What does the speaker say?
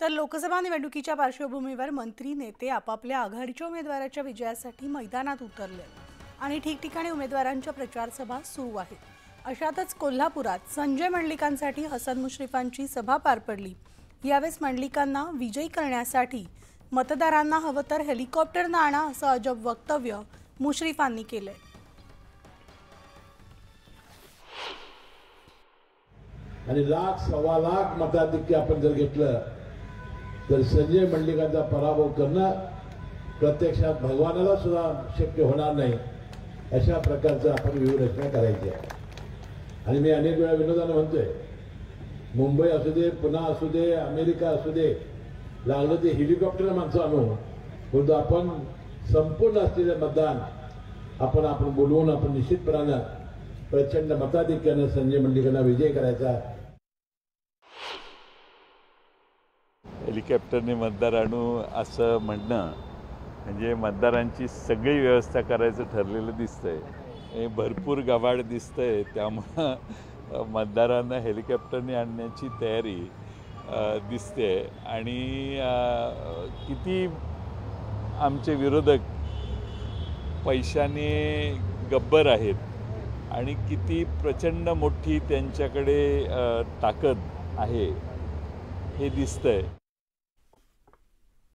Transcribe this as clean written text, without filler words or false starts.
तर लोकसभा निवडणुकीच्या पार्श्वभूमीवर मंत्री नेते आपापल्या आघाडीच्या उमेदवाराच्या विजयासाठी मैदानात उतरले आणि ठिकठिकाणी उमेदवारांच्या प्रचार सभा सुरू आहेत। अशातच कोल्हापुरात संजय मंडलिकांसाठी हसन मुश्रीफांची सभा पार पडली। यावेळेस मंडलिकांना विजयी करण्यासाठी मतदारांना हवं तर हेलिकॉप्टरने आणा असं अजब वक्तव्य मुश्रीफांनी केलंय। आणि लाख सव्वा लाख मताधिक्य आपण जर घेतलं तर संजय मंडलिकांचा पराभव करणं प्रत्यक्षात भगवानाला सुद्धा शक्य होणार नाही। अशा प्रकारचं आपण व्यूहरचना करायची आहे। आणि मी अनेक वेळा विनोदाने म्हणतोय, मुंबई असू दे, पुणे असू दे, अमेरिका असू दे, लागलं ते हेलिकॉप्टर माणसं आणू, परंतु आपण संपूर्ण असलेले मतदान आपण बोलवून आपण निश्चितपणाने प्रचंड मताधिक्याने संजय मंडलिकांना विजय करायचा। हेलिकॉप्टरने मतदार आणू असं म्हणणं म्हणजे मतदारांची सगळी व्यवस्था करायचं ठरलेलं दिसतंय। हे भरपूर गबाड दिसतंय, त्यामुळं मतदारांना हेलिकॉप्टरने आणण्याची तयारी दिसते। आणि किती आमचे विरोधक पैशाने गब्बर आहेत आणि किती प्रचंड मोठी त्यांच्याकडे ताकद आहे हे दिसतंय।